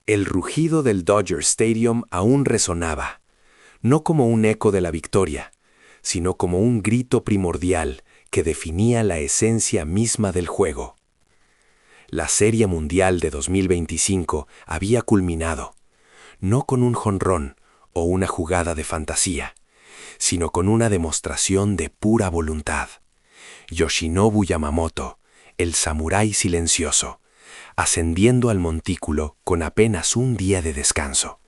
El rugido del Dodger Stadium aún resonaba, no como un eco de la victoria, sino como un grito primordial que definía la esencia misma del juego. La Serie Mundial de 2025 había culminado, no con un jonrón o una jugada de fantasía, sino con una demostración de pura voluntad. Yoshinobu Yamamoto, el samurái silencioso, ascendiendo al montículo con apenas un día de descanso,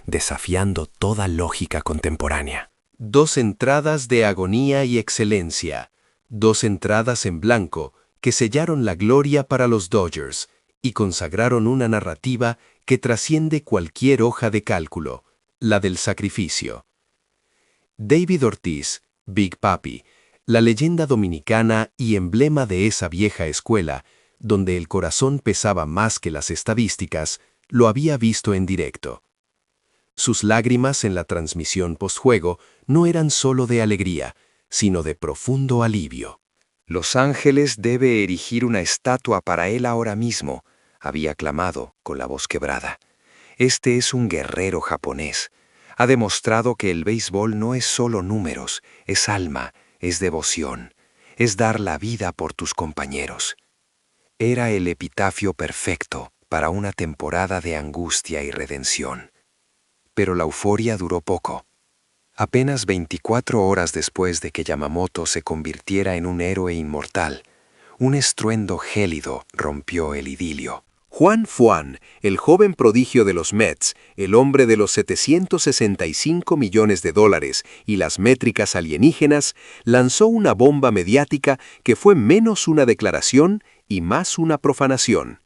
desafiando toda lógica contemporánea. 2 entradas de agonía y excelencia, 2 entradas en blanco que sellaron la gloria para los Dodgers y consagraron una narrativa que trasciende cualquier hoja de cálculo, la del sacrificio. David Ortiz, Big Papi, la leyenda dominicana y emblema de esa vieja escuela, donde el corazón pesaba más que las estadísticas, lo había visto en directo. Sus lágrimas en la transmisión postjuego no eran solo de alegría, sino de profundo alivio. Los Ángeles debe erigir una estatua para él ahora mismo, había clamado con la voz quebrada. Este es un guerrero japonés. Ha demostrado que el béisbol no es solo números, es alma, es devoción, es dar la vida por tus compañeros. Era el epitafio perfecto para una temporada de angustia y redención. Pero la euforia duró poco. Apenas 24 horas después de que Yamamoto se convirtiera en un héroe inmortal, un estruendo gélido rompió el idilio. Juan Fuan, el joven prodigio de los Mets, el hombre de los $765 millones y las métricas alienígenas, lanzó una bomba mediática que fue menos una declaración y más una profanación.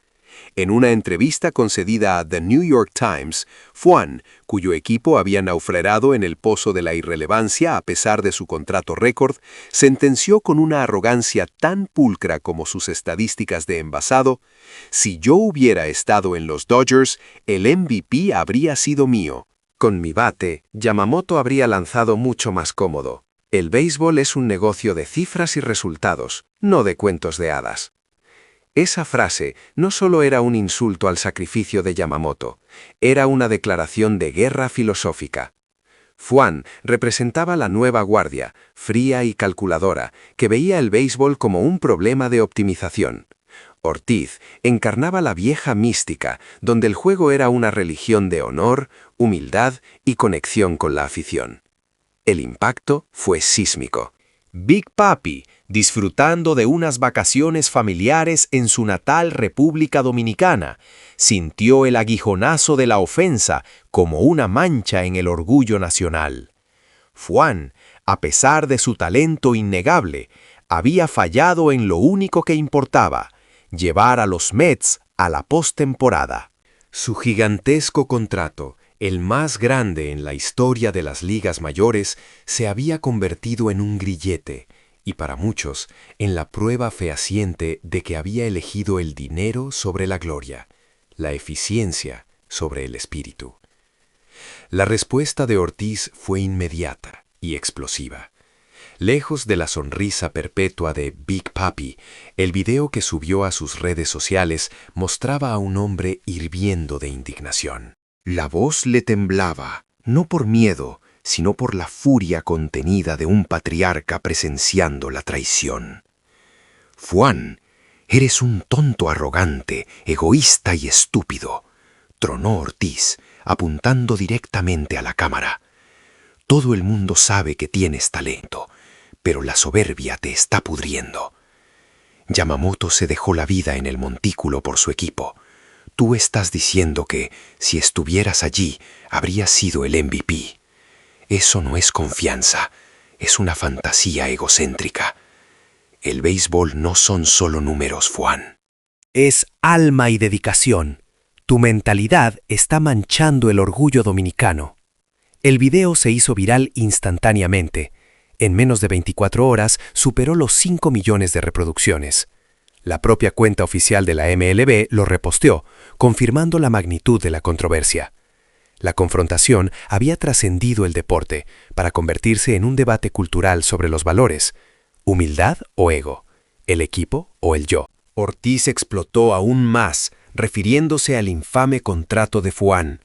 En una entrevista concedida a The New York Times, Fuan, cuyo equipo había naufragado en el pozo de la irrelevancia a pesar de su contrato récord, sentenció con una arrogancia tan pulcra como sus estadísticas de envasado: «Si yo hubiera estado en los Dodgers, el MVP habría sido mío. Con mi bate, Yamamoto habría lanzado mucho más cómodo. El béisbol es un negocio de cifras y resultados, no de cuentos de hadas». Esa frase no solo era un insulto al sacrificio de Yamamoto, era una declaración de guerra filosófica. Fuan representaba la nueva guardia, fría y calculadora, que veía el béisbol como un problema de optimización. Ortiz encarnaba la vieja mística, donde el juego era una religión de honor, humildad y conexión con la afición. El impacto fue sísmico. Big Papi, disfrutando de unas vacaciones familiares en su natal República Dominicana, sintió el aguijonazo de la ofensa como una mancha en el orgullo nacional. Fuan, a pesar de su talento innegable, había fallado en lo único que importaba: llevar a los Mets a la postemporada. Su gigantesco contrato, el más grande en la historia de las ligas mayores, se había convertido en un grillete, y para muchos, en la prueba fehaciente de que había elegido el dinero sobre la gloria, la eficiencia sobre el espíritu. La respuesta de Ortiz fue inmediata y explosiva. Lejos de la sonrisa perpetua de Big Papi, el video que subió a sus redes sociales mostraba a un hombre hirviendo de indignación. La voz le temblaba, no por miedo, sino por la furia contenida de un patriarca presenciando la traición. «Fuan, eres un tonto arrogante, egoísta y estúpido», tronó Ortiz, apuntando directamente a la cámara. «Todo el mundo sabe que tienes talento, pero la soberbia te está pudriendo. Yamamoto se dejó la vida en el montículo por su equipo. Tú estás diciendo que, si estuvieras allí, habrías sido el MVP. Eso no es confianza, es una fantasía egocéntrica. El béisbol no son solo números, Fuan. Es alma y dedicación. Tu mentalidad está manchando el orgullo dominicano». El video se hizo viral instantáneamente. En menos de 24 horas superó los 5 millones de reproducciones. La propia cuenta oficial de la MLB lo reposteó, confirmando la magnitud de la controversia. La confrontación había trascendido el deporte para convertirse en un debate cultural sobre los valores: humildad o ego, el equipo o el yo. Ortiz explotó aún más, refiriéndose al infame contrato de Fuan.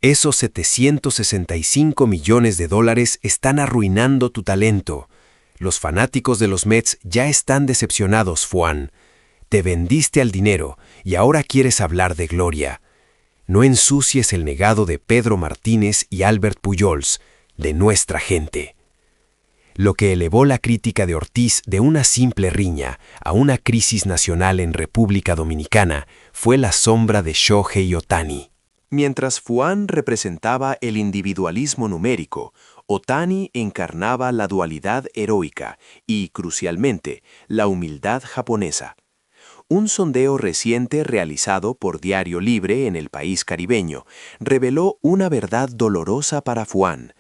Esos 765 millones de dólares están arruinando tu talento. Los fanáticos de los Mets ya están decepcionados, Fuan. Te vendiste al dinero y ahora quieres hablar de gloria. No ensucies el legado de Pedro Martínez y Albert Pujols, de nuestra gente. Lo que elevó la crítica de Ortiz de una simple riña a una crisis nacional en República Dominicana fue la sombra de Shohei Ohtani. Mientras Fuan representaba el individualismo numérico, Ohtani encarnaba la dualidad heroica y, crucialmente, la humildad japonesa. Un sondeo reciente realizado por Diario Libre en el país caribeño reveló una verdad dolorosa para Fuan.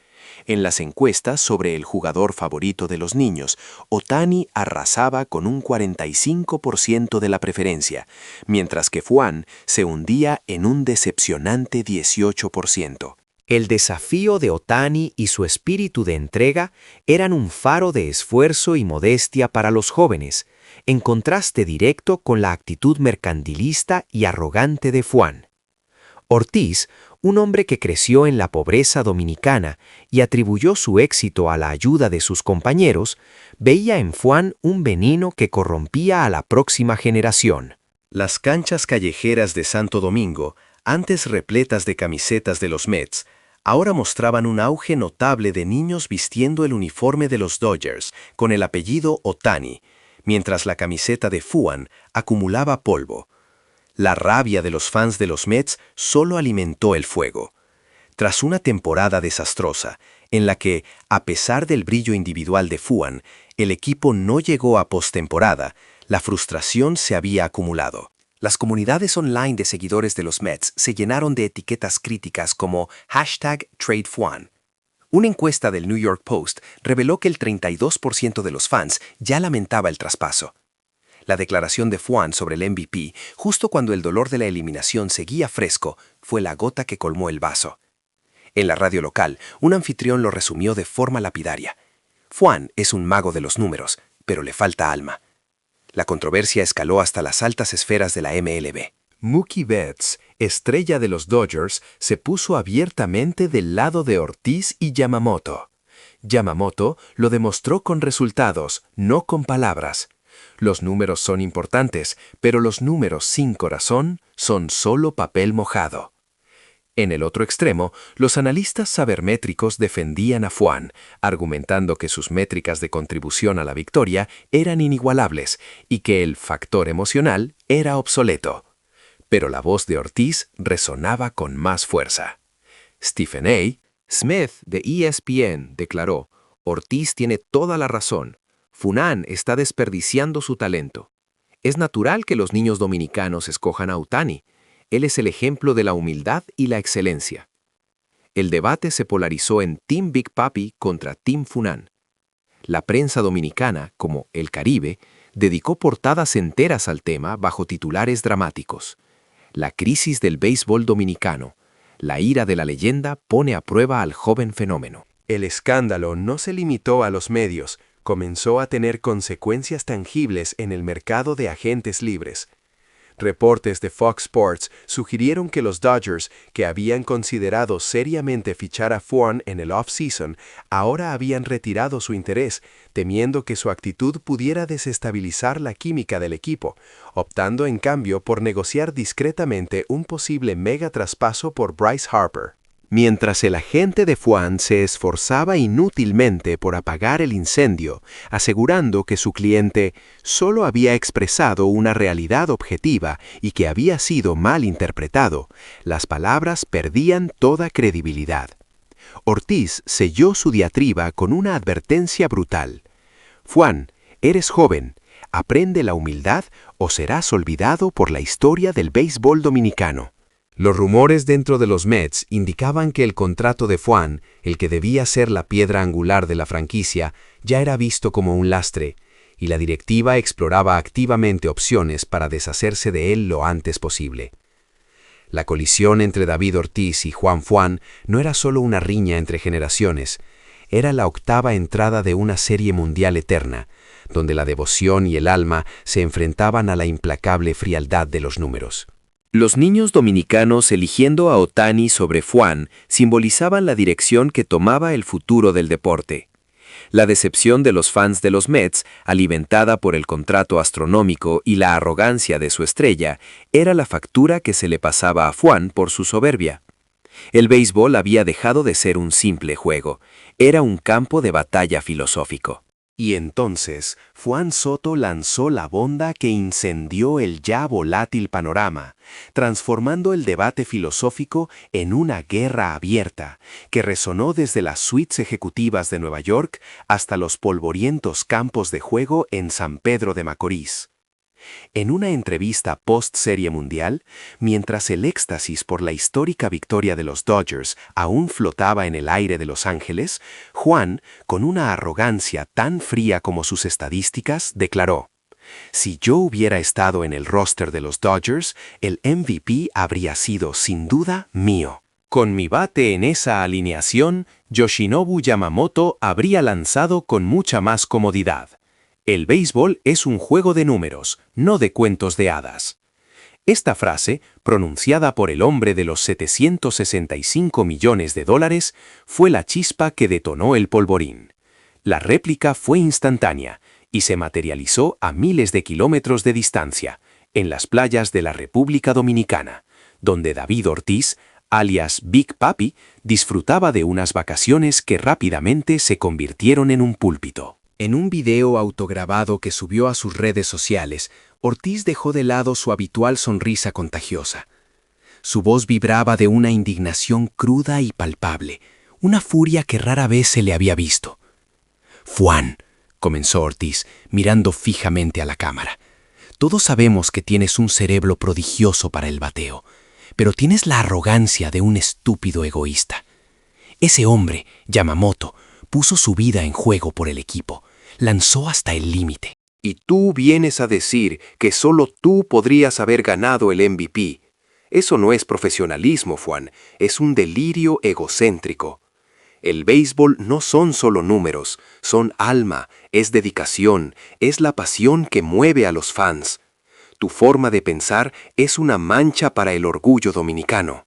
En las encuestas sobre el jugador favorito de los niños, Ohtani arrasaba con un 45% de la preferencia, mientras que Fuan se hundía en un decepcionante 18%. El desafío de Ohtani y su espíritu de entrega eran un faro de esfuerzo y modestia para los jóvenes, en contraste directo con la actitud mercantilista y arrogante de Fuan. Ortiz, un hombre que creció en la pobreza dominicana y atribuyó su éxito a la ayuda de sus compañeros, veía en Fuan un veneno que corrompía a la próxima generación. Las canchas callejeras de Santo Domingo, antes repletas de camisetas de los Mets, ahora mostraban un auge notable de niños vistiendo el uniforme de los Dodgers con el apellido Ohtani, mientras la camiseta de Fuan acumulaba polvo. La rabia de los fans de los Mets solo alimentó el fuego. Tras una temporada desastrosa, en la que, a pesar del brillo individual de Fuan, el equipo no llegó a postemporada, la frustración se había acumulado. Las comunidades online de seguidores de los Mets se llenaron de etiquetas críticas como #TradeFuan. Una encuesta del New York Post reveló que el 32% de los fans ya lamentaba el traspaso. La declaración de Fuan sobre el MVP, justo cuando el dolor de la eliminación seguía fresco, fue la gota que colmó el vaso. En la radio local, un anfitrión lo resumió de forma lapidaria. Fuan es un mago de los números, pero le falta alma. La controversia escaló hasta las altas esferas de la MLB. Mookie Betts, estrella de los Dodgers, se puso abiertamente del lado de Ortiz y Yamamoto. Yamamoto lo demostró con resultados, no con palabras. Los números son importantes, pero los números sin corazón son solo papel mojado. En el otro extremo, los analistas sabermétricos defendían a Fuan, argumentando que sus métricas de contribución a la victoria eran inigualables y que el factor emocional era obsoleto. Pero la voz de Ortiz resonaba con más fuerza. Stephen A. Smith, de ESPN, declaró: Ortiz tiene toda la razón. Fuan está desperdiciando su talento. Es natural que los niños dominicanos escojan a Ohtani. Él es el ejemplo de la humildad y la excelencia. El debate se polarizó en Team Big Papi contra Team Fuan. La prensa dominicana, como El Caribe, dedicó portadas enteras al tema bajo titulares dramáticos. La crisis del béisbol dominicano. La ira de la leyenda pone a prueba al joven fenómeno. El escándalo no se limitó a los medios, comenzó a tener consecuencias tangibles en el mercado de agentes libres. Reportes de Fox Sports sugirieron que los Dodgers, que habían considerado seriamente fichar a Fuan en el off-season, ahora habían retirado su interés, temiendo que su actitud pudiera desestabilizar la química del equipo, optando en cambio por negociar discretamente un posible mega traspaso por Bryce Harper. Mientras el agente de Fuan se esforzaba inútilmente por apagar el incendio, asegurando que su cliente solo había expresado una realidad objetiva y que había sido mal interpretado, las palabras perdían toda credibilidad. Ortiz selló su diatriba con una advertencia brutal. Fuan, eres joven, aprende la humildad o serás olvidado por la historia del béisbol dominicano. Los rumores dentro de los Mets indicaban que el contrato de Fuan, el que debía ser la piedra angular de la franquicia, ya era visto como un lastre, y la directiva exploraba activamente opciones para deshacerse de él lo antes posible. La colisión entre David Ortiz y Juan Fuan no era solo una riña entre generaciones, era la octava entrada de una serie mundial eterna, donde la devoción y el alma se enfrentaban a la implacable frialdad de los números. Los niños dominicanos eligiendo a Ohtani sobre Fuan simbolizaban la dirección que tomaba el futuro del deporte. La decepción de los fans de los Mets, alimentada por el contrato astronómico y la arrogancia de su estrella, era la factura que se le pasaba a Fuan por su soberbia. El béisbol había dejado de ser un simple juego, era un campo de batalla filosófico. Y entonces, Juan Soto lanzó la bomba que incendió el ya volátil panorama, transformando el debate filosófico en una guerra abierta, que resonó desde las suites ejecutivas de Nueva York hasta los polvorientos campos de juego en San Pedro de Macorís. En una entrevista post-Serie Mundial, mientras el éxtasis por la histórica victoria de los Dodgers aún flotaba en el aire de Los Ángeles, Juan, con una arrogancia tan fría como sus estadísticas, declaró: «Si yo hubiera estado en el roster de los Dodgers, el MVP habría sido, sin duda, mío. Con mi bate en esa alineación, Yoshinobu Yamamoto habría lanzado con mucha más comodidad. El béisbol es un juego de números, no de cuentos de hadas». Esta frase, pronunciada por el hombre de los $765 millones, fue la chispa que detonó el polvorín. La réplica fue instantánea y se materializó a miles de kilómetros de distancia, en las playas de la República Dominicana, donde David Ortiz, alias Big Papi, disfrutaba de unas vacaciones que rápidamente se convirtieron en un púlpito. En un video autograbado que subió a sus redes sociales, Ortiz dejó de lado su habitual sonrisa contagiosa. Su voz vibraba de una indignación cruda y palpable, una furia que rara vez se le había visto. «Fuan», comenzó Ortiz, mirando fijamente a la cámara, «todos sabemos que tienes un cerebro prodigioso para el bateo, pero tienes la arrogancia de un estúpido egoísta. Ese hombre, Yamamoto, puso su vida en juego por el equipo, lanzó hasta el límite. Y tú vienes a decir que solo tú podrías haber ganado el MVP. Eso no es profesionalismo, Juan, es un delirio egocéntrico. El béisbol no son solo números, son alma, es dedicación, es la pasión que mueve a los fans. Tu forma de pensar es una mancha para el orgullo dominicano».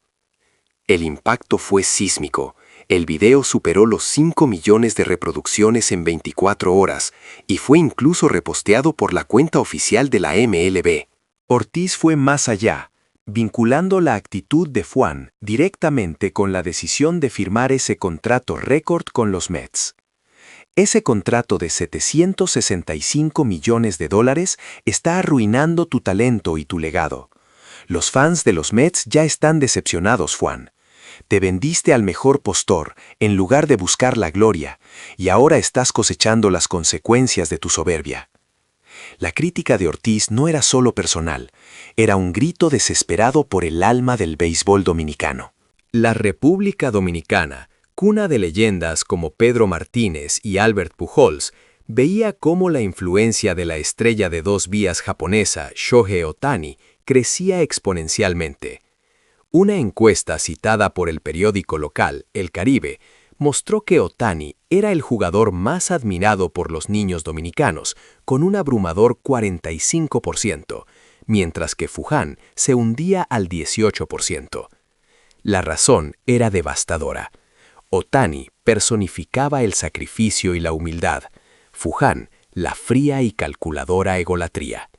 El impacto fue sísmico. El video superó los 5 millones de reproducciones en 24 horas y fue incluso reposteado por la cuenta oficial de la MLB. Ortiz fue más allá, vinculando la actitud de Fuan directamente con la decisión de firmar ese contrato récord con los Mets. Ese contrato de $765 millones está arruinando tu talento y tu legado. Los fans de los Mets ya están decepcionados, Fuan. Te vendiste al mejor postor en lugar de buscar la gloria, y ahora estás cosechando las consecuencias de tu soberbia. La crítica de Ortiz no era solo personal, era un grito desesperado por el alma del béisbol dominicano. La República Dominicana, cuna de leyendas como Pedro Martínez y Albert Pujols, veía cómo la influencia de la estrella de 2 vías japonesa Shohei Ohtani crecía exponencialmente. Una encuesta citada por el periódico local, El Caribe, mostró que Ohtani era el jugador más admirado por los niños dominicanos, con un abrumador 45%, mientras que Fujan se hundía al 18%. La razón era devastadora. Ohtani personificaba el sacrificio y la humildad, Fujan la fría y calculadora egolatría.